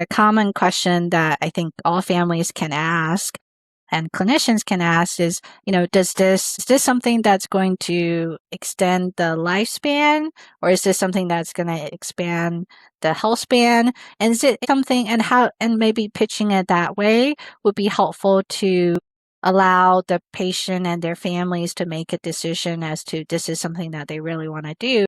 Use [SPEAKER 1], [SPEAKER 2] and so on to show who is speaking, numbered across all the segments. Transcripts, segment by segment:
[SPEAKER 1] a common question that I think all families can ask and clinicians can ask is, is this something that's going to extend the lifespan, or is this something that's going to expand the health span? And is it something, and maybe pitching it that way would be helpful to allow the patient and their families to make a decision as to this is something that they really want to do.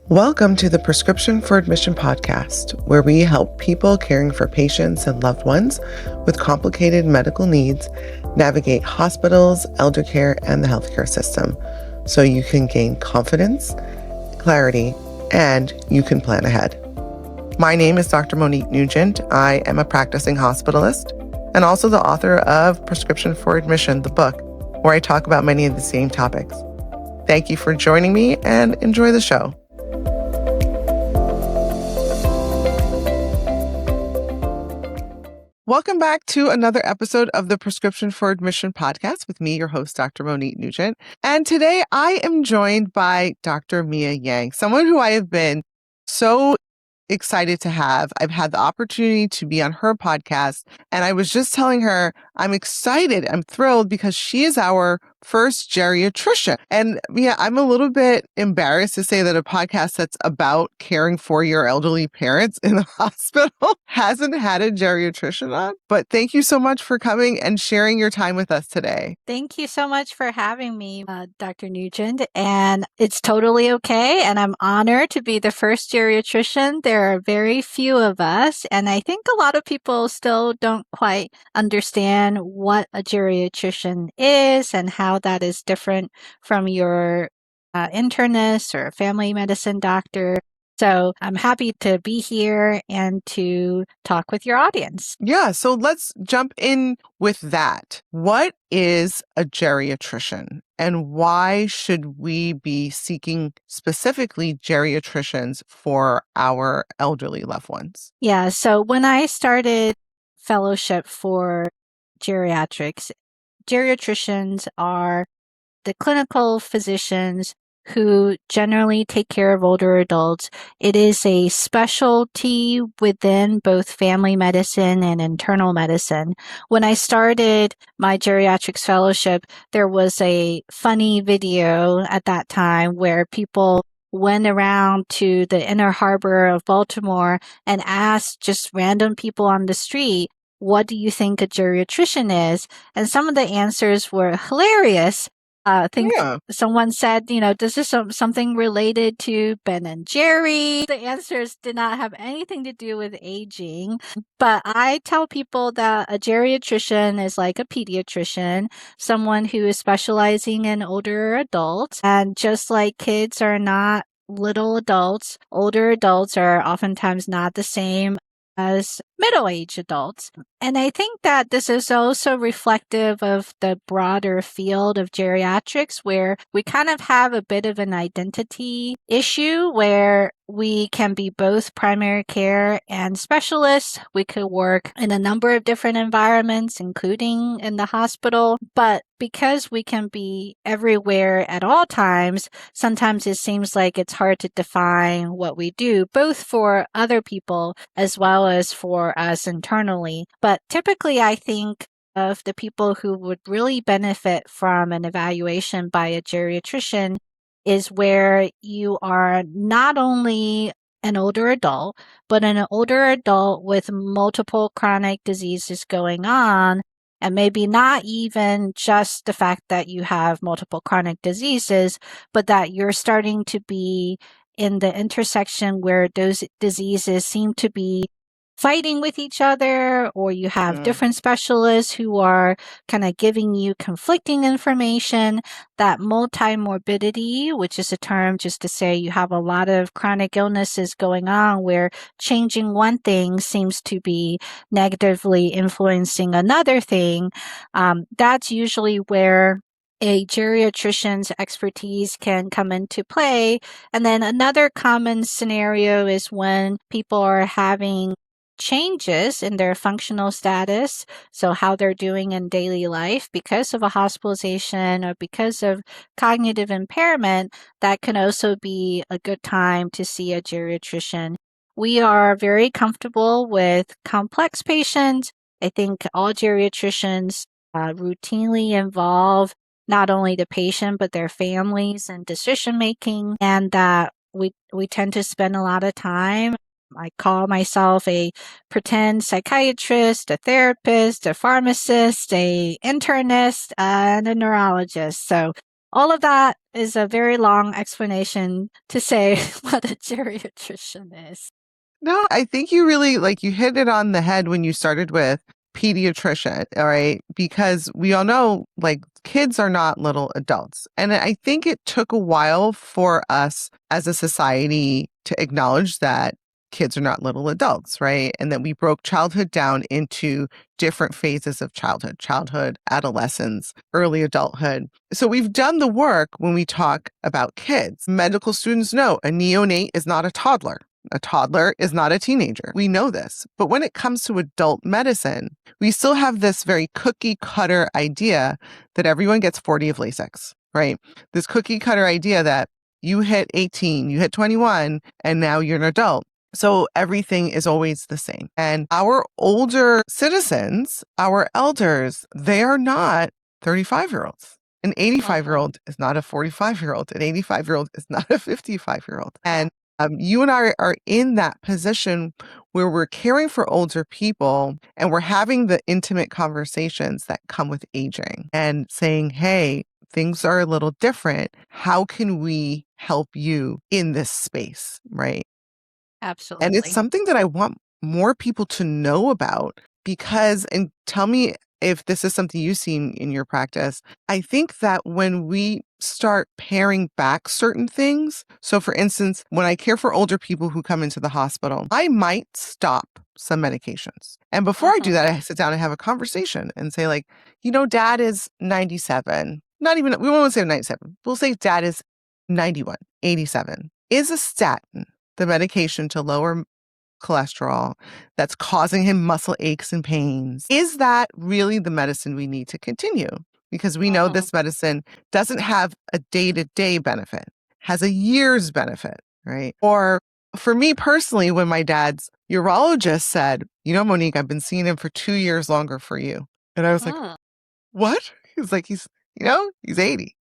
[SPEAKER 2] Welcome to the Prescription for Admission podcast, where we help people caring for patients and loved ones with complicated medical needs navigate hospitals, elder care, and the healthcare system so you can gain confidence, clarity, and you can plan ahead. My name is Dr. Monique Nugent. I am a practicing hospitalist and also the author of Prescription for Admission, the book, where I talk about many of the same topics. Thank you for joining me and enjoy the show. Welcome back to another episode of the Prescription for Admission podcast with me, your host, Dr. Monique Nugent. And today I am joined by Dr. Mia Yang, someone who I have been so excited to have. I've had the opportunity to be on her podcast, and I was just telling her I'm excited, I'm thrilled because she is our first geriatrician. And yeah, I'm a little bit embarrassed to say that a podcast that's about caring for your elderly parents in the hospital hasn't had a geriatrician on. But thank you so much for coming and sharing your time with us today.
[SPEAKER 1] Thank you so much for having me, Dr. Nugent. And it's totally okay. And I'm honored to be the first geriatrician. There are very few of us. And I think a lot of people still don't quite understand what a geriatrician is and how that is different from your internist or family medicine doctor. So I'm happy to be here and to talk with your audience.
[SPEAKER 2] Yeah, so let's jump in with that. What is a geriatrician, and why should we be seeking specifically geriatricians for our elderly loved ones?
[SPEAKER 1] Yeah, so when I started fellowship for geriatrics, geriatricians are the clinical physicians who generally take care of older adults. It is a specialty within both family medicine and internal medicine. When I started my geriatrics fellowship, there was a funny video at that time where people went around to the inner harbor of Baltimore and asked just random people on the street, what do you think a geriatrician is? And some of the answers were hilarious. I think someone said, this is something related to Ben and Jerry. The answers did not have anything to do with aging. But I tell people that a geriatrician is like a pediatrician, someone who is specializing in older adults. And just like kids are not little adults, older adults are oftentimes not the same as middle-aged adults. And I think that this is also reflective of the broader field of geriatrics, where we kind of have a bit of an identity issue where we can be both primary care and specialists. We could work in a number of different environments, including in the hospital. But because we can be everywhere at all times, sometimes it seems like it's hard to define what we do, both for other people as well as for us internally. But typically, I think of the people who would really benefit from an evaluation by a geriatrician is where you are not only an older adult, but an older adult with multiple chronic diseases going on, and maybe not even just the fact that you have multiple chronic diseases, but that you're starting to be in the intersection where those diseases seem to be fighting with each other, or you have different specialists who are kind of giving you conflicting information. That multimorbidity, which is a term just to say you have a lot of chronic illnesses going on where changing one thing seems to be negatively influencing another thing, that's usually where a geriatrician's expertise can come into play. And then another common scenario is when people are having changes in their functional status, so how they're doing in daily life because of a hospitalization or because of cognitive impairment, that can also be a good time to see a geriatrician. We are very comfortable with complex patients. I think all geriatricians routinely involve not only the patient but their families in decision making, and that we tend to spend a lot of time. I call myself a pretend psychiatrist, a therapist, a pharmacist, a internist, and a neurologist. So all of that is a very long explanation to say what a geriatrician is.
[SPEAKER 2] No, I think you really you hit it on the head when you started with pediatrician, all right? Because we all know kids are not little adults. And I think it took a while for us as a society to acknowledge that kids are not little adults, right? And that we broke childhood down into different phases of childhood, adolescence, early adulthood. So we've done the work when we talk about kids. Medical students know a neonate is not a toddler. A toddler is not a teenager. We know this. But when it comes to adult medicine, we still have this very cookie cutter idea that everyone gets 40 of Lasix, right? This cookie cutter idea that you hit 18, you hit 21, and now you're an adult. So everything is always the same. And our older citizens, our elders, they are not 35-year-olds. An 85-year-old is not a 45-year-old. An 85-year-old is not a 55-year-old. And you and I are in that position where we're caring for older people and we're having the intimate conversations that come with aging and saying, hey, things are a little different. How can we help you in this space, right?
[SPEAKER 1] Absolutely.
[SPEAKER 2] And it's something that I want more people to know about because, and tell me if this is something you've seen in your practice, I think that when we start paring back certain things, so for instance, when I care for older people who come into the hospital, I might stop some medications. And before I do that, I sit down and have a conversation and say dad is 97. Not even, we won't say 97. We'll say dad is 91, 87. Is a statin the medication to lower cholesterol that's causing him muscle aches and pains? Is that really the medicine we need to continue? Because we know this medicine doesn't have a day-to-day benefit, has a year's benefit, right? Or for me personally, when my dad's urologist said, Monique, I've been seeing him for 2 years longer for you. And I was like, what? He was like, he's 80.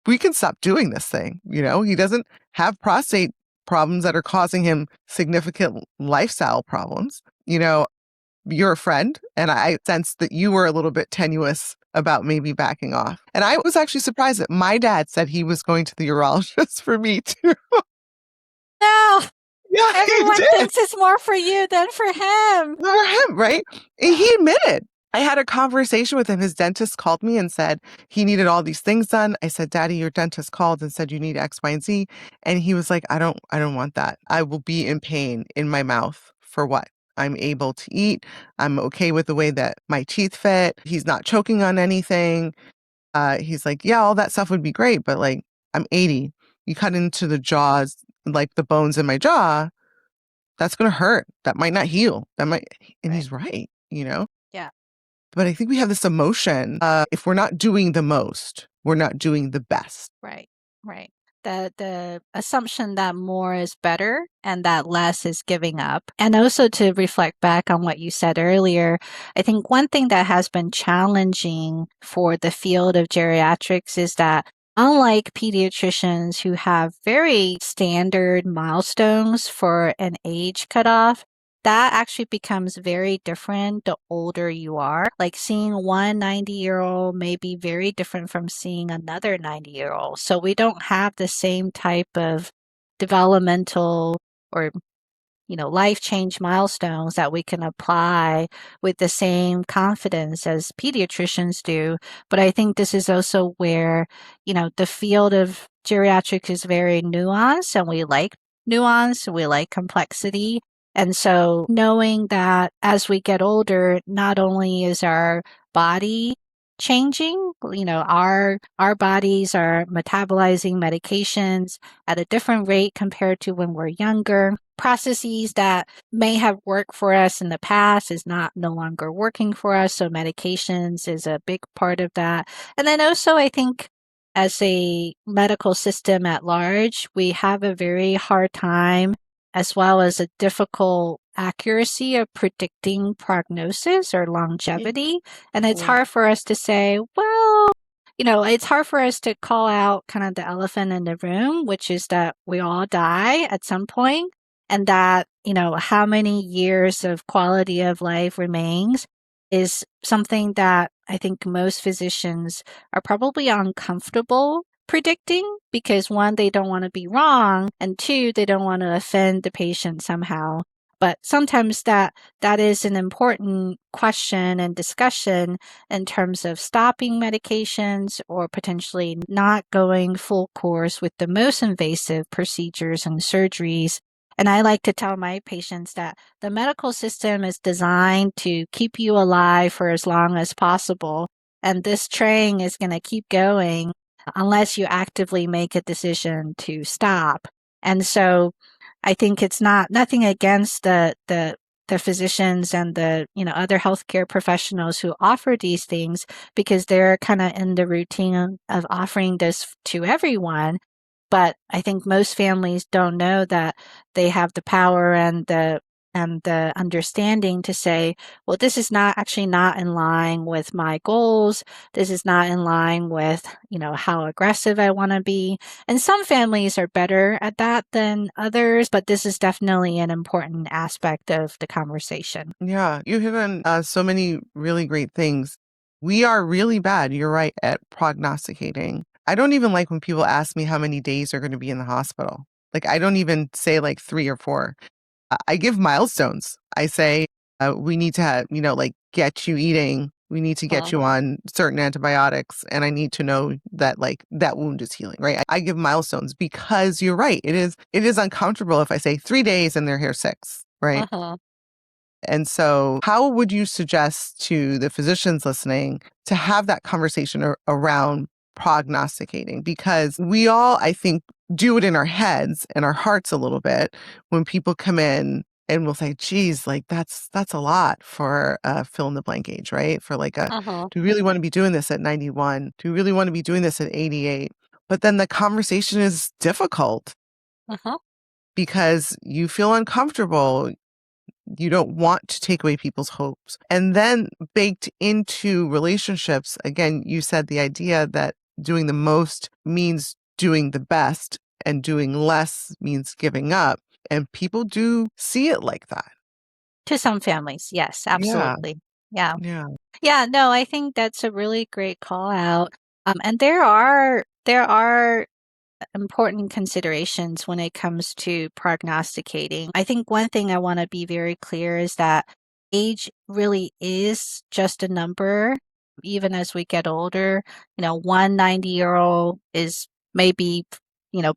[SPEAKER 2] We can stop doing this thing. He doesn't have prostate problems that are causing him significant lifestyle problems. You're a friend, and I sensed that you were a little bit tenuous about maybe backing off. And I was actually surprised that my dad said he was going to the urologist for me too.
[SPEAKER 1] No.
[SPEAKER 2] Yeah,
[SPEAKER 1] everyone thinks it's more for you than for him.
[SPEAKER 2] For him, right? And he admitted. I had a conversation with him. His dentist called me and said he needed all these things done. I said, Daddy, your dentist called and said you need X, Y, and Z. And he was like, I don't want that. I will be in pain in my mouth for what? I'm able to eat. I'm okay with the way that my teeth fit. He's not choking on anything. He's like, yeah, all that stuff would be great. But I'm 80. You cut into the jaws, the bones in my jaw, that's going to hurt. That might not heal. And he's right,
[SPEAKER 1] Yeah.
[SPEAKER 2] But I think we have this emotion, if we're not doing the most, we're not doing the best.
[SPEAKER 1] Right. The assumption that more is better and that less is giving up. And also to reflect back on what you said earlier, I think one thing that has been challenging for the field of geriatrics is that unlike pediatricians who have very standard milestones for an age cutoff, that actually becomes very different the older you are. Seeing one 90-year-old may be very different from seeing another 90-year-old. So we don't have the same type of developmental or life change milestones that we can apply with the same confidence as pediatricians do. But I think this is also where, the field of geriatrics is very nuanced, and we like nuance, we like complexity. And so knowing that as we get older, not only is our body changing, our bodies are metabolizing medications at a different rate compared to when we're younger. processes that may have worked for us in the past is no longer working for us. So medications is a big part of that. And then also, I think as a medical system at large, we have a very hard time as well as a difficult accuracy of predicting prognosis or longevity. And it's
[SPEAKER 2] Mhm.
[SPEAKER 1] hard for us to say, well, it's hard for us to call out kind of the elephant in the room, which is that we all die at some point, and that, how many years of quality of life remains is something that I think most physicians are probably uncomfortable predicting because one, they don't want to be wrong, and two, they don't want to offend the patient somehow. But sometimes that is an important question and discussion in terms of stopping medications or potentially not going full course with the most invasive procedures and surgeries. And I like to tell my patients that the medical system is designed to keep you alive for as long as possible. And this train is going to keep going unless you actively make a decision to stop. And so I think it's nothing against the physicians and the other healthcare professionals who offer these things, because they're kind of in the routine of offering this to everyone. But I think most families don't know that they have the power and the understanding to say, well, this is not in line with my goals. This is not in line with, how aggressive I want to be. And some families are better at that than others, but this is definitely an important aspect of the conversation.
[SPEAKER 2] Yeah, you hit on so many really great things. We are really bad, you're right, at prognosticating. I don't even like when people ask me how many days are going to be in the hospital. Like, I don't even say like 3 or 4. I give milestones. I say, we need to have, like get you eating. We need to get you on certain antibiotics. And I need to know that like that wound is healing, right? I give milestones because you're right. It is uncomfortable if I say 3 days and they're here 6, right?
[SPEAKER 1] Uh-huh.
[SPEAKER 2] And so, how would you suggest to the physicians listening to have that conversation around prognosticating? Because we all, I think, do it in our heads and our hearts a little bit when people come in and we'll say, geez, like that's a lot for a fill in the blank age, right? For like
[SPEAKER 1] Uh-huh.
[SPEAKER 2] do we really want to be doing this at 91? Do we really want to be doing this at 88? But then the conversation is difficult
[SPEAKER 1] Uh-huh.
[SPEAKER 2] because you feel uncomfortable. You don't want to take away people's hopes. And then baked into relationships, again, you said the idea that doing the most means doing the best and doing less means giving up. And people do see it like that.
[SPEAKER 1] To some families, yes,
[SPEAKER 2] Yeah.
[SPEAKER 1] absolutely. Yeah.
[SPEAKER 2] Yeah.
[SPEAKER 1] Yeah, no, I think that's a really great call out. And there are important considerations when it comes to prognosticating. I think one thing I want to be very clear is that age really is just a number. Even as we get older, one 90-year-old is maybe,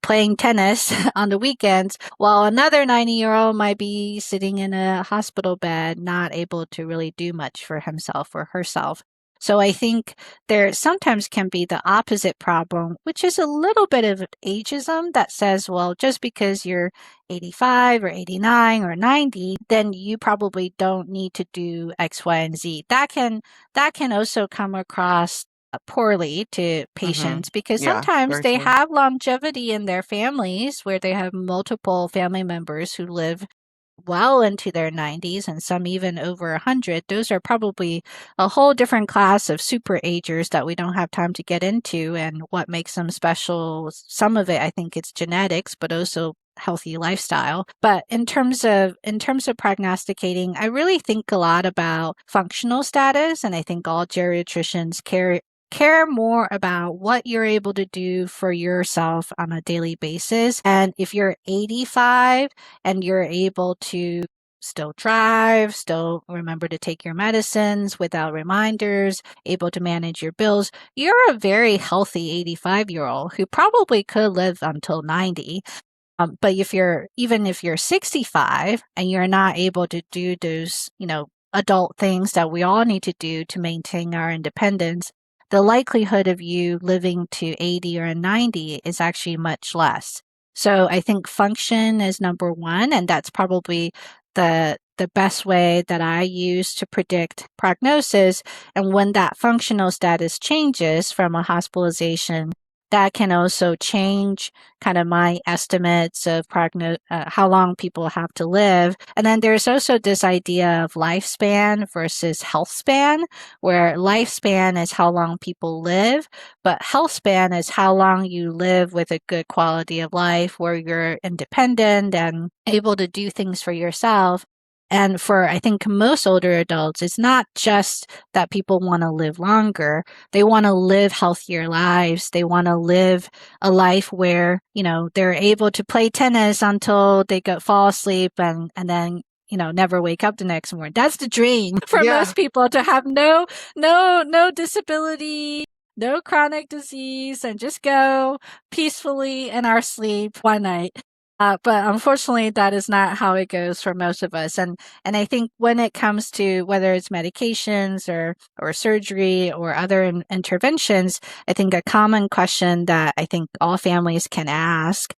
[SPEAKER 1] playing tennis on the weekends, while another 90-year-old might be sitting in a hospital bed, not able to really do much for himself or herself. So I think there sometimes can be the opposite problem, which is a little bit of ageism that says, well, just because you're 85 or 89 or 90, then you probably don't need to do X, Y, and Z. That can also come across poorly to
[SPEAKER 2] Hmm.
[SPEAKER 1] patients, because
[SPEAKER 2] Yeah.
[SPEAKER 1] sometimes
[SPEAKER 2] Very
[SPEAKER 1] they
[SPEAKER 2] true.
[SPEAKER 1] have longevity in their families where they have multiple family members who live well into their 90s and some even over 100. Those are probably a whole different class of super agers that we don't have time to get into, and what makes them special. Some of it, I think it's genetics, but also healthy lifestyle. But in terms of prognosticating, I really think a lot about functional status, and I think all geriatricians care more about what you're able to do for yourself on a daily basis. And if you're 85 and you're able to still drive, still remember to take your medicines without reminders, able to manage your bills, you're a very healthy 85-year-old who probably could live until 90. But if you're 65 and you're not able to do those, adult things that we all need to do to maintain our independence, the likelihood of you living to 80 or 90 is actually much less. So I think function is number one, and that's probably the best way that I use to predict prognosis. And when that functional status changes from a hospitalization, that can also change kind of my estimates of how long people have to live. And then there's also this idea of lifespan versus health span, where lifespan is how long people live, but health span is how long you live with a good quality of life where you're independent and able to do things for yourself. And for, I think, most older adults, it's not just that people want to live longer. They want to live healthier lives. They want to live a life where, they're able to play tennis until they fall asleep and then, never wake up the next morning. That's the dream for
[SPEAKER 2] Yeah.
[SPEAKER 1] most people, to have no disability, no chronic disease, and just go peacefully in our sleep one night. But unfortunately, that is not how it goes for most of us. And I think when it comes to whether it's medications or surgery or other interventions, I think a common question that I think all families can ask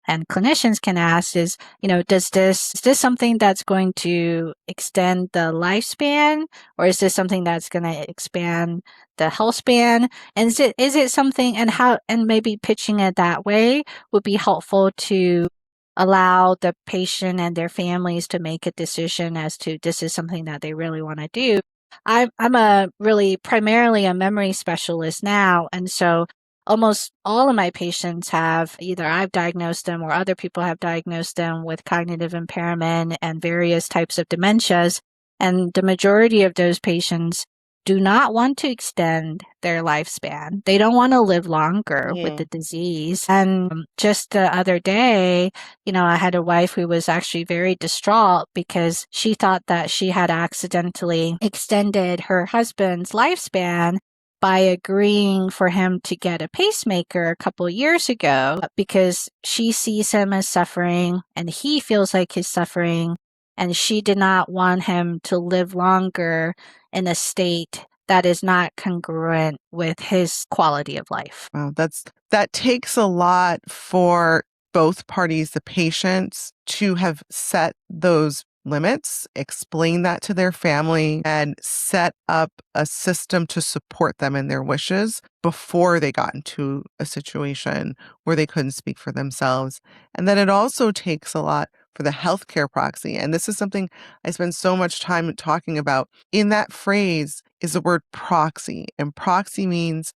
[SPEAKER 1] and clinicians can ask is, is this something that's going to extend the lifespan, or is this something that's going to expand the health span? And is it something, and maybe pitching it that way would be helpful to allow the patient and their families to make a decision as to this is something that they really want to do. I'm a really primarily a memory specialist now, and so almost all of my patients have either I've diagnosed them or other people have diagnosed them with cognitive impairment and various types of dementias. And the majority of those patients do not want to extend their lifespan. They don't want to live longer with the disease. And just the other day, I had a wife who was actually very distraught because she thought that she had accidentally extended her husband's lifespan by agreeing for him to get a pacemaker a couple of years ago, because she sees him as suffering and he feels like he's suffering, and she did not want him to live longer in a state that is not congruent with his quality of life.
[SPEAKER 2] Wow, that takes a lot for both parties, the patients, to have set those limits, explain that to their family, and set up a system to support them in their wishes before they got into a situation where they couldn't speak for themselves. And then it also takes a lot for the healthcare proxy. And this is something I spend so much time talking about. In that phrase is the word proxy, and proxy means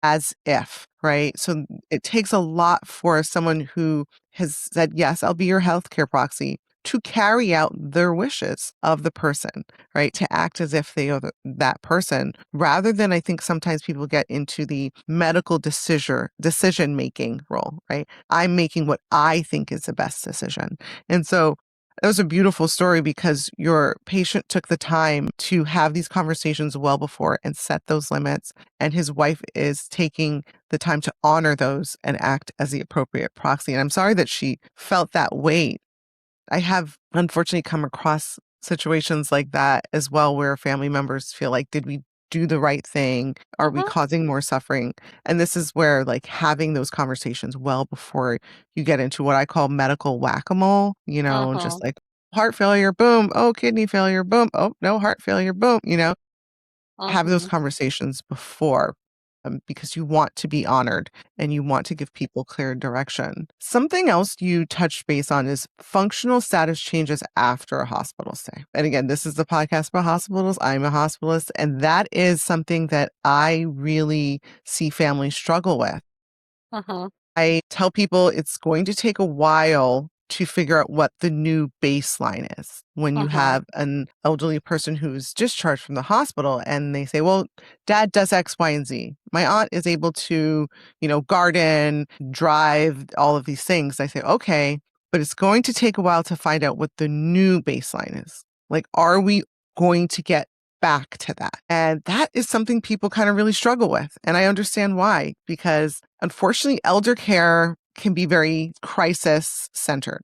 [SPEAKER 2] as if, right? So it takes a lot for someone who has said, yes, I'll be your healthcare proxy, to carry out their wishes of the person, right? To act as if they are that person, rather than, I think sometimes people get into the medical decision making role, right? I'm making what I think is the best decision. And so that was a beautiful story because your patient took the time to have these conversations well before and set those limits. And his wife is taking the time to honor those and act as the appropriate proxy. And I'm sorry that she felt that weight. I have unfortunately come across situations like that as well, where family members feel like, did we do the right thing? Are we causing more suffering? And this is where, like, having those conversations well before you get into what I call medical whack-a-mole, just like heart failure, boom. Oh, kidney failure, boom. Oh, no, heart failure, boom. Have those conversations before, because you want to be honored and you want to give people clear direction. Something else you touched base on is functional status changes after a hospital stay. And again, this is the podcast about hospitals. I'm a hospitalist, and that is something that I really see families struggle with. I tell people it's going to take a while to figure out what the new baseline is when you have an elderly person who's discharged from the hospital and they say, well, dad does X, Y, and Z. My aunt is able to, garden, drive, all of these things. I say, okay, but it's going to take a while to find out what the new baseline is. Like, are we going to get back to that? And that is something people kind of really struggle with. And I understand why, because unfortunately, elder care can be very crisis centered,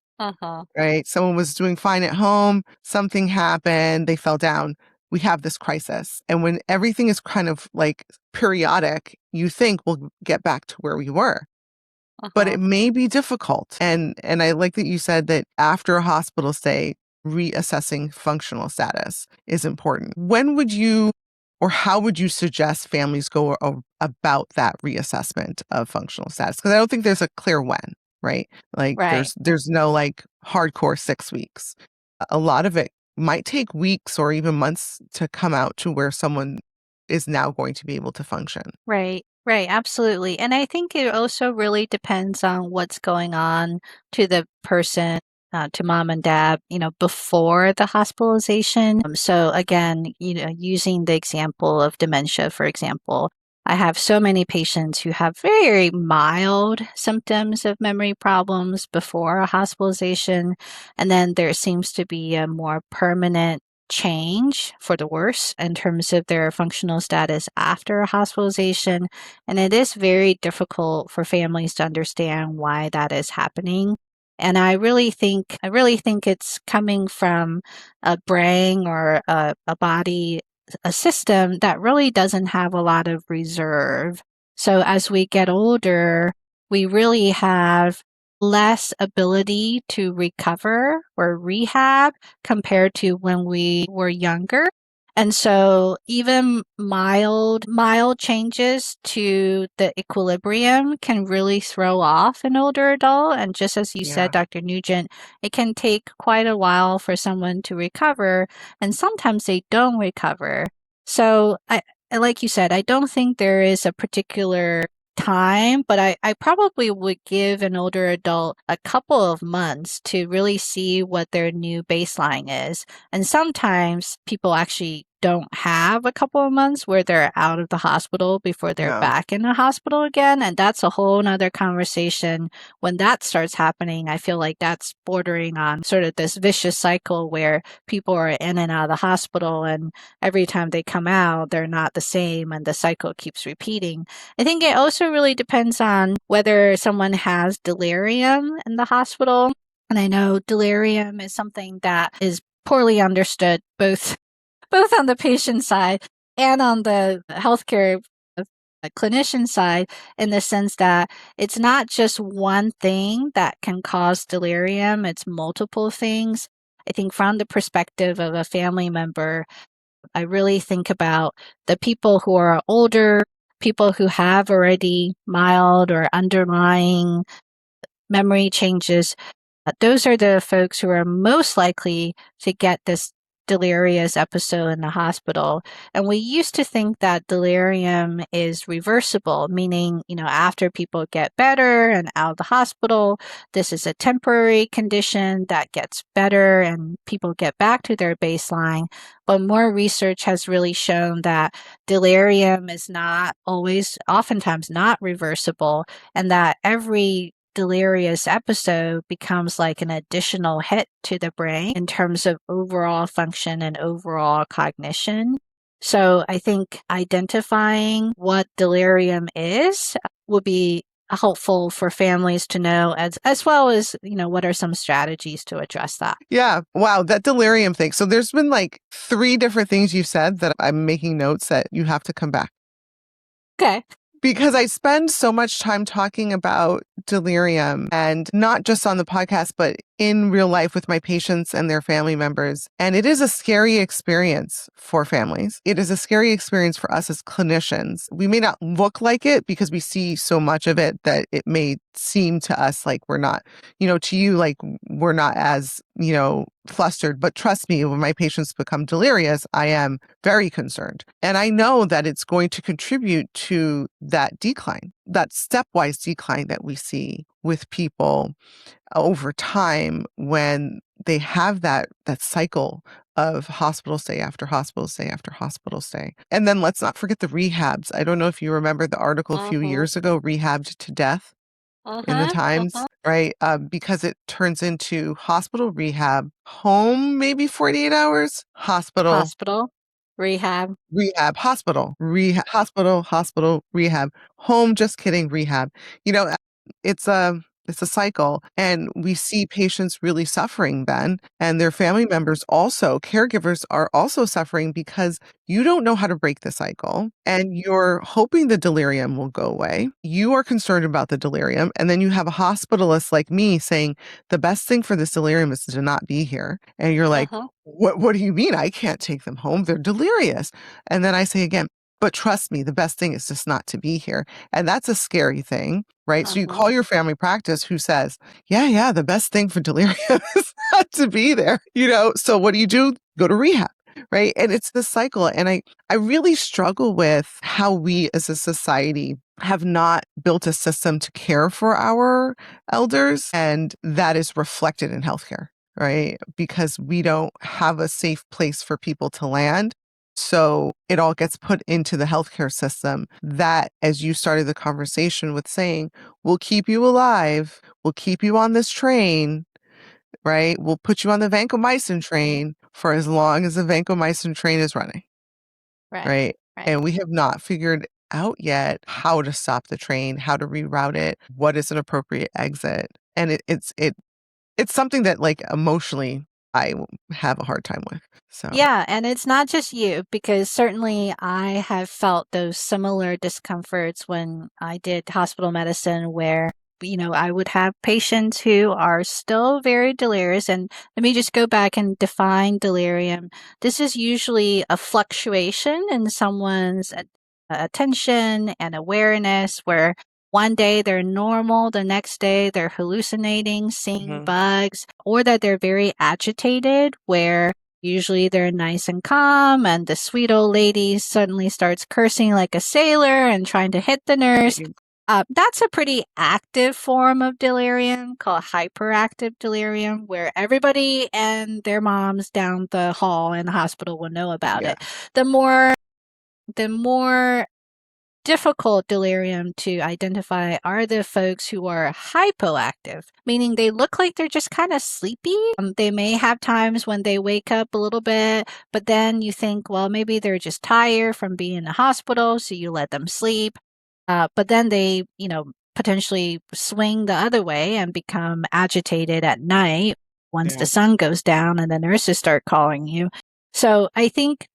[SPEAKER 2] right? Someone was doing fine at home, something happened, they fell down. We have this crisis. And when everything is kind of like periodic, you think we'll get back to where we were. but
[SPEAKER 1] Uh-huh.
[SPEAKER 2] it may be difficult. And I like that you said that after a hospital stay, reassessing functional status is important. When would you or how would you suggest families go about that reassessment of functional status? Because I don't think there's a clear when, right? Like
[SPEAKER 1] Right.
[SPEAKER 2] there's no like hardcore 6 weeks. A lot of it might take weeks or even months to come out to where someone is now going to be able to function.
[SPEAKER 1] Right, right, absolutely. And I think it also really depends on what's going on to the person, to mom and dad, before the hospitalization. So again, using the example of dementia, for example, I have so many patients who have very mild symptoms of memory problems before a hospitalization, and then there seems to be a more permanent change for the worse in terms of their functional status after a hospitalization. And it is very difficult for families to understand why that is happening. And I really think it's coming from a brain or a body, a system that really doesn't have a lot of reserve. So as we get older, we really have less ability to recover or rehab compared to when we were younger. And so even mild changes to the equilibrium can really throw off an older adult. And just as you said,
[SPEAKER 2] Yeah.
[SPEAKER 1] Dr. Nugent, it can take quite a while for someone to recover, and sometimes they don't recover. So like you said, I don't think there is a particular time, but I probably would give an older adult a couple of months to really see what their new baseline is. And sometimes people actually don't have a couple of months where they're out of the hospital before they're
[SPEAKER 2] Yeah.
[SPEAKER 1] back in the hospital again. And that's a whole nother conversation. When that starts happening, I feel like that's bordering on sort of this vicious cycle where people are in and out of the hospital, and every time they come out, they're not the same, and the cycle keeps repeating. I think it also really depends on whether someone has delirium in the hospital. And I know delirium is something that is poorly understood both on the patient side and on the healthcare clinician side, in the sense that it's not just one thing that can cause delirium, it's multiple things. I think from the perspective of a family member, I really think about the people who are older, people who have already mild or underlying memory changes. Those are the folks who are most likely to get this delirious episode in the hospital. And we used to think that delirium is reversible, meaning, after people get better and out of the hospital, this is a temporary condition that gets better and people get back to their baseline. But more research has really shown that delirium is not always, oftentimes not reversible, and that every delirious episode becomes like an additional hit to the brain in terms of overall function and overall cognition. So I think identifying what delirium is would be helpful for families to know, as well as, what are some strategies to address that.
[SPEAKER 2] Yeah. Wow. That delirium thing. So there's been like 3 different things you said that I'm making notes that you have to come back.
[SPEAKER 1] Okay.
[SPEAKER 2] Because I spend so much time talking about delirium, and not just on the podcast, but in real life with my patients and their family members. And it is a scary experience for families. It is a scary experience for us as clinicians. We may not look like it because we see so much of it that it may seem to us like we're not, to you, like we're not as, flustered. But trust me, when my patients become delirious, I am very concerned. And I know that it's going to contribute to that decline, that stepwise decline that we see with people over time when they have that cycle of hospital stay after hospital stay after hospital stay. And then let's not forget the rehabs. I don't know if you remember the article a few
[SPEAKER 1] Uh-huh.
[SPEAKER 2] years ago, Rehabbed to Death in the
[SPEAKER 1] Uh-huh.
[SPEAKER 2] Times,
[SPEAKER 1] Uh-huh.
[SPEAKER 2] right? Because it turns into hospital rehab, home maybe 48 hours, hospital
[SPEAKER 1] Hospital, rehab.
[SPEAKER 2] rehab, hospital, hospital, rehab, home, just kidding, rehab. You know, it's It's a cycle. And we see patients really suffering then, and their family members also, caregivers are also suffering because you don't know how to break the cycle and you're hoping the delirium will go away. You are concerned about the delirium. And then you have a hospitalist like me saying, the best thing for this delirium is to not be here. And you're like, what do you mean? I can't take them home. They're delirious. And then I say again, but trust me, the best thing is just not to be here. And that's a scary thing, right? So you call your family practice who says, yeah, the best thing for delirium is not to be there. So what do? Go to rehab, right? And it's this cycle. And I really struggle with how we as a society have not built a system to care for our elders. And that is reflected in healthcare, right? Because we don't have a safe place for people to land. So it all gets put into the healthcare system that, as you started the conversation with saying, we'll keep you alive, we'll keep you on this train, right? We'll put you on the vancomycin train for as long as the vancomycin train is running, right? And we have not figured out yet how to stop the train, how to reroute it, what is an appropriate exit. And it's something that like emotionally I have a hard time with. So
[SPEAKER 1] yeah, and it's not just you, because certainly I have felt those similar discomforts when I did hospital medicine, where I would have patients who are still very delirious. And let me just go back and define delirium. This is usually a fluctuation in someone's attention and awareness, where one day they're normal, the next day they're hallucinating, seeing bugs, or that they're very agitated, where usually they're nice and calm, and the sweet old lady suddenly starts cursing like a sailor and trying to hit the nurse. That's a pretty active form of delirium called hyperactive delirium, where everybody and their moms down the hall in the hospital will know about it. The more difficult delirium to identify are the folks who are hypoactive, meaning they look like they're just kind of sleepy. They may have times when they wake up a little bit, but then you think, well, maybe they're just tired from being in the hospital, so you let them sleep. But then they, potentially swing the other way and become agitated at night once the sun goes down and the nurses start calling you. So I think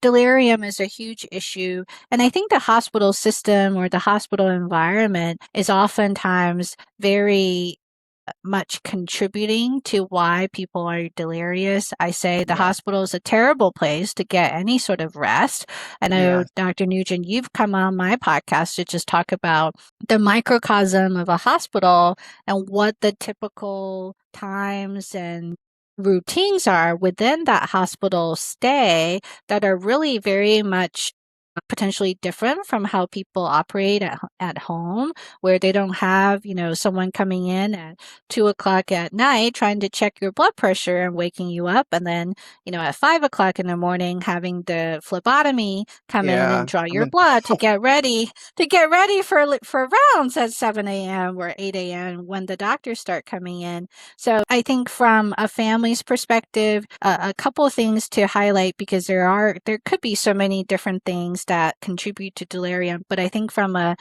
[SPEAKER 1] delirium is a huge issue. And I think the hospital system or the hospital environment is oftentimes very much contributing to why people are delirious. I say the hospital is a terrible place to get any sort of rest. I know, Dr. Nugent, you've come on my podcast to just talk about the microcosm of a hospital and what the typical times and routines are within that hospital stay that are really very much potentially different from how people operate at home, where they don't have, someone coming in at 2:00 at night trying to check your blood pressure and waking you up. And then, at 5:00 in the morning, having the phlebotomy come in and draw your blood to get ready for rounds at 7 a.m. or 8 a.m. when the doctors start coming in. So I think from a family's perspective, a couple of things to highlight, because there could be so many different things that contribute to delirium. But I think from a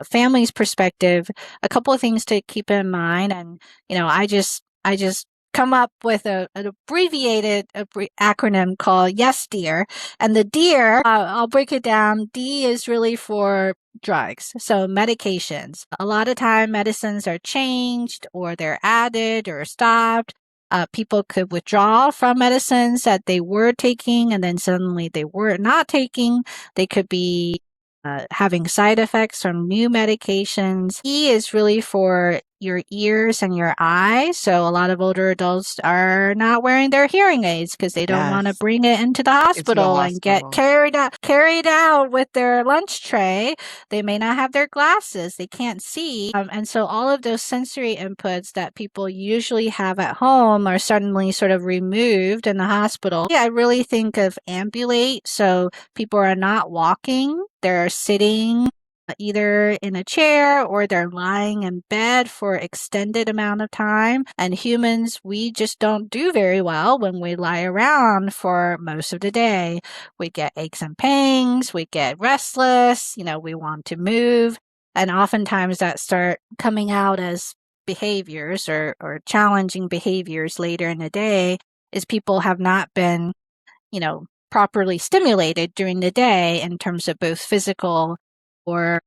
[SPEAKER 1] family's perspective, a couple of things to keep in mind. And, I just come up with an abbreviated acronym called Yes Dear. And the dear, I'll break it down. D is really for drugs. So medications. A lot of time medicines are changed or they're added or stopped. People could withdraw from medicines that they were taking and then suddenly they were not taking. They could be having side effects from new medications. E is really for your ears and your eyes. So a lot of older adults are not wearing their hearing aids because they don't want to bring it into the hospital and get carried out with their lunch tray. They may not have their glasses. They can't see. And so all of those sensory inputs that people usually have at home are suddenly sort of removed in the hospital. I really think of ambulate. So people are not walking. They're sitting either in a chair or they're lying in bed for extended amount of time. And humans, we just don't do very well when we lie around for most of the day. We get aches and pains, we get restless, we want to move. And oftentimes that start coming out as behaviors or challenging behaviors later in the day is people have not been, properly stimulated during the day in terms of both physical or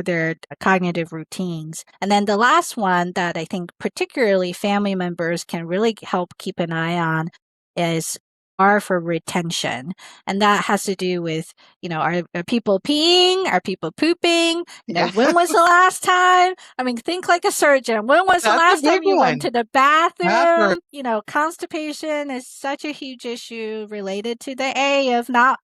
[SPEAKER 1] their cognitive routines. And then the last one that I think particularly family members can really help keep an eye on is R for retention. And that has to do with, are people peeing? Are people pooping?
[SPEAKER 2] Yes,
[SPEAKER 1] When was the last time? I mean, think like a surgeon. When was the
[SPEAKER 2] that's a
[SPEAKER 1] last
[SPEAKER 2] big
[SPEAKER 1] time you went
[SPEAKER 2] one.
[SPEAKER 1] to the
[SPEAKER 2] Bathroom.
[SPEAKER 1] bathroom? Constipation is such a huge issue related to the A of not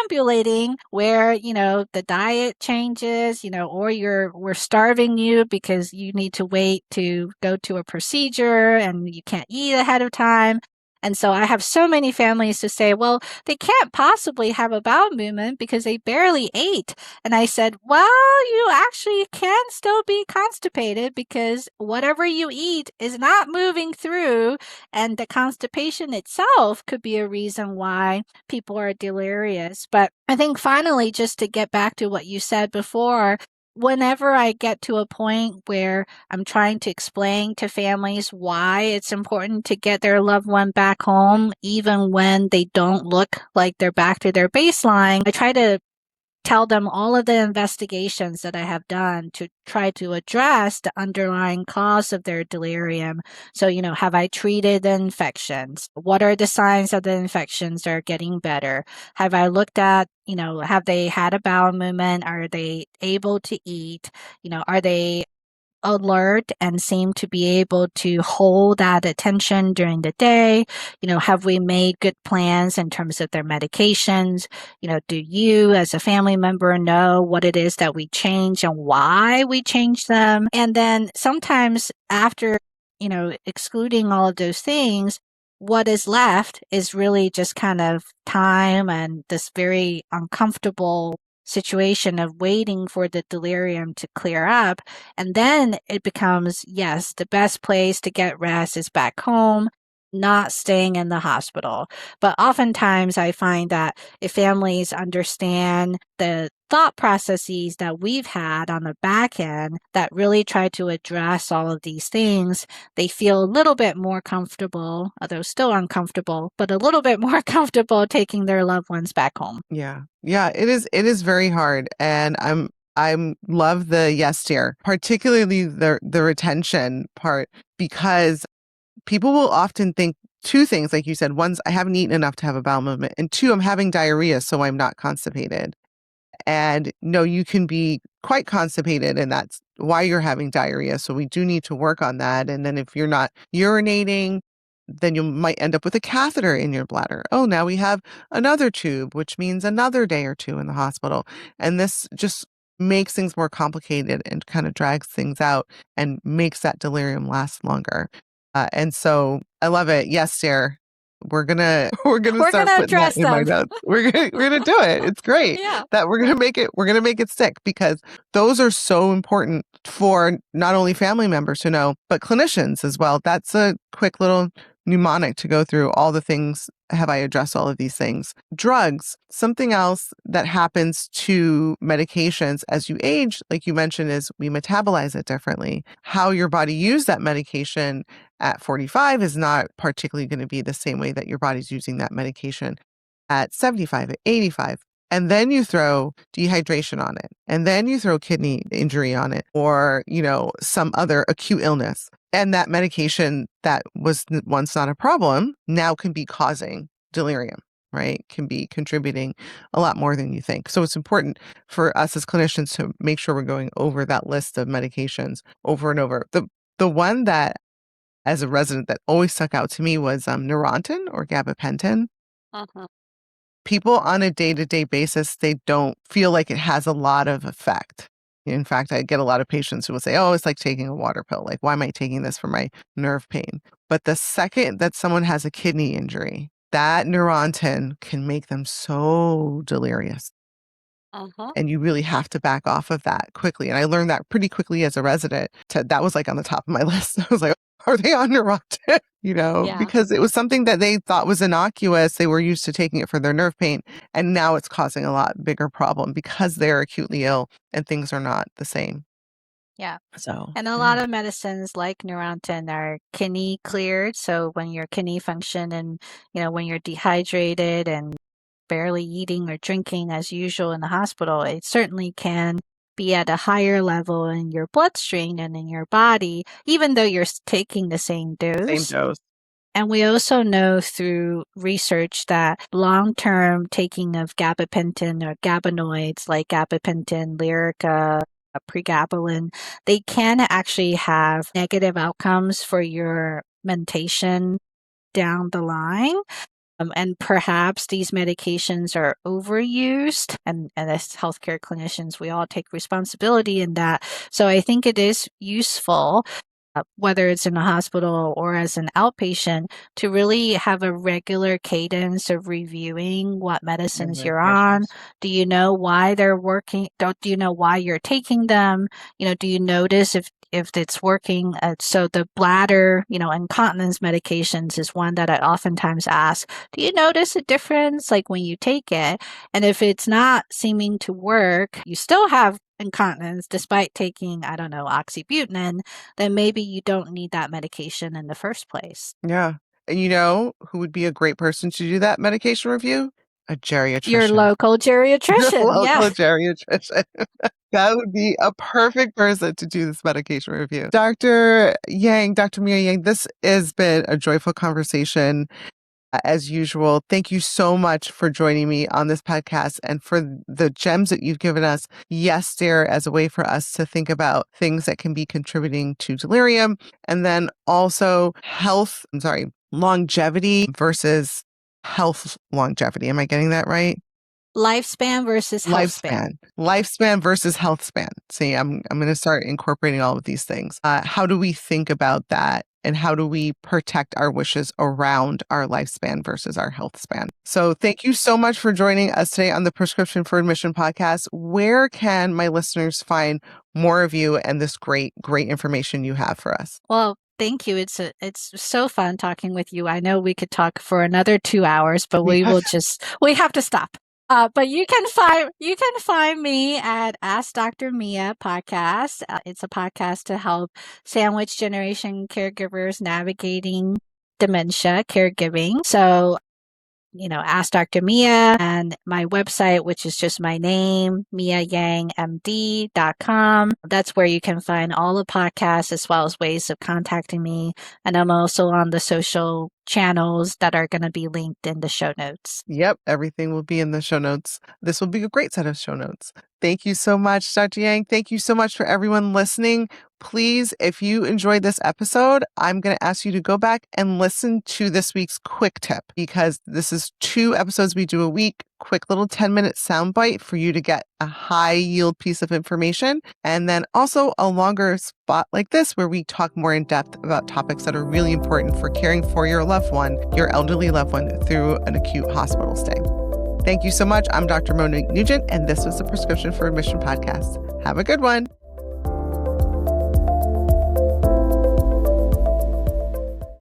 [SPEAKER 1] ambulating, where, the diet changes, or we're starving you because you need to wait to go to a procedure and you can't eat ahead of time. And so I have so many families to say, well, they can't possibly have a bowel movement because they barely ate. And I said, well, you actually can still be constipated because whatever you eat is not moving through. And the constipation itself could be a reason why people are delirious. But I think finally, just to get back to what you said before, whenever I get to a point where I'm trying to explain to families why it's important to get their loved one back home, even when they don't look like they're back to their baseline, I try to tell them all of the investigations that I have done to try to address the underlying cause of their delirium. So, have I treated the infections? What are the signs that the infections are getting better? Have I looked at, have they had a bowel movement? Are they able to eat? Are they alert and seem to be able to hold that attention during the day? Have we made good plans in terms of their medications? Do you as a family member know what it is that we change and why we change them? And then sometimes after, excluding all of those things, what is left is really just kind of time and this very uncomfortable situation of waiting for the delirium to clear up. And then it becomes, yes, the best place to get rest is back home, not staying in the hospital. But oftentimes I find that if families understand the thought processes that we've had on the back end that really try to address all of these things, they feel a little bit more comfortable, although still uncomfortable, but a little bit more comfortable taking their loved ones back home.
[SPEAKER 2] Yeah. Yeah, it is very hard. And I'm love the yes dear, particularly the retention part, because people will often think two things, like you said. One's, I haven't eaten enough to have a bowel movement, and two, I'm having diarrhea, so I'm not constipated. And no, you can be quite constipated, and that's why you're having diarrhea. So we do need to work on that. And then if you're not urinating, then you might end up with a catheter in your bladder. Oh, now we have another tube, which means another day or two in the hospital. And this just makes things more complicated and kind of drags things out and makes that delirium last longer. And so I love it. Yes, Sarah. We're gonna
[SPEAKER 1] We're going
[SPEAKER 2] start
[SPEAKER 1] to
[SPEAKER 2] putting that
[SPEAKER 1] address
[SPEAKER 2] in my
[SPEAKER 1] them.
[SPEAKER 2] notes. We're gonna do it. It's great
[SPEAKER 1] Yeah.
[SPEAKER 2] that we're gonna make it stick, because those are so important for not only family members to know, but clinicians as well. That's a quick little mnemonic to go through all the things. Have I addressed all of these things? Drugs, something else that happens to medications as you age, like you mentioned, is we metabolize it differently. How your body used that medication at 45 is not particularly going to be the same way that your body's using that medication at 75, at 85. And then you throw dehydration on it. And then you throw kidney injury on it, or, some other acute illness. And that medication that was once not a problem now can be causing delirium, right? Can be contributing a lot more than you think. So it's important for us as clinicians to make sure we're going over that list of medications over and over. The one that, as a resident, that always stuck out to me was Neurontin or gabapentin.
[SPEAKER 1] Uh-huh.
[SPEAKER 2] People on a day-to-day basis, they don't feel like it has a lot of effect. In fact, I get a lot of patients who will say, oh, it's like taking a water pill. Like, why am I taking this for my nerve pain? But the second that someone has a kidney injury, that Neurontin can make them so delirious.
[SPEAKER 1] Uh-huh.
[SPEAKER 2] And you really have to back off of that quickly. And I learned that pretty quickly as a resident. That was like on the top of my list. I was like, Are they on Neurontin?
[SPEAKER 1] Yeah.
[SPEAKER 2] Because it was something that they thought was innocuous. They were used to taking it for their nerve pain. And now it's causing a lot bigger problem because they're acutely ill and things are not the same.
[SPEAKER 1] Yeah.
[SPEAKER 2] So,
[SPEAKER 1] And a
[SPEAKER 2] yeah.
[SPEAKER 1] lot of medicines like Neurontin are kidney cleared. So when your kidney function and, when you're dehydrated and barely eating or drinking as usual in the hospital, it certainly can be at a higher level in your bloodstream and in your body, even though you're taking the same
[SPEAKER 2] Same
[SPEAKER 1] dose.
[SPEAKER 2] dose.
[SPEAKER 1] And we also know through research that long-term taking of gabapentin or gabanoids like gabapentin, Lyrica, pregabalin, they can actually have negative outcomes for your mentation down the line. And perhaps these medications are overused. And as healthcare clinicians, we all take responsibility in that. So I think it is useful, whether it's in a hospital or as an outpatient, to really have a regular cadence of reviewing what
[SPEAKER 2] Your
[SPEAKER 1] medicines you're on.
[SPEAKER 2] medications.
[SPEAKER 1] Do you know why they're working? Do you know why you're taking them? Do you notice if it's working? So the bladder, incontinence medications is one that I oftentimes ask. Do you notice a difference like when you take it? And if it's not seeming to work, you still have incontinence despite taking, I don't know, oxybutynin, then maybe you don't need that medication in the first place.
[SPEAKER 2] Yeah. And who would be a great person to do that medication review? A
[SPEAKER 1] Your
[SPEAKER 2] geriatrician.
[SPEAKER 1] local
[SPEAKER 2] Your
[SPEAKER 1] geriatrician. Yeah.
[SPEAKER 2] local geriatrician. That would be a perfect person to do this medication review. Dr. Yang, Dr. Mia Yang, this has been a joyful conversation. As usual, thank you so much for joining me on this podcast and for the gems that you've given us. Yes, dear, as a way for us to think about things that can be contributing to delirium, and then also longevity versus health longevity. Am I getting that right?
[SPEAKER 1] Lifespan versus health span.
[SPEAKER 2] Lifespan versus health span. See, I'm going to start incorporating all of these things. How do we think about that? And how do we protect our wishes around our lifespan versus our health span? So thank you so much for joining us today on the Prescription for Admission podcast. Where can my listeners find more of you and this great, great information you have for us?
[SPEAKER 1] Well, thank you. It's so fun talking with you. I know we could talk for another 2 hours, but we have to stop. But you can find me at Ask Dr. Mia podcast. It's a podcast to help sandwich generation caregivers navigating dementia caregiving. So, Ask Dr. Mia, and my website, which is just my name, miayangmd.com. That's where you can find all the podcasts as well as ways of contacting me. And I'm also on the social channels that are going to be linked in the show notes.
[SPEAKER 2] Yep, everything will be in the show notes. This will be a great set of show notes. Thank you so much, Dr. Yang. Thank you so much for everyone listening. Please, if you enjoyed this episode, I'm going to ask you to go back and listen to this week's quick tip, because this is 2 episodes we do a week. Quick little 10-minute soundbite for you to get a high yield piece of information. And then also a longer spot like this where we talk more in depth about topics that are really important for caring for your loved one, your elderly loved one, through an acute hospital stay. Thank you so much. I'm Dr. Monique Nugent, and this was the Prescription for Admission podcast. Have a good one.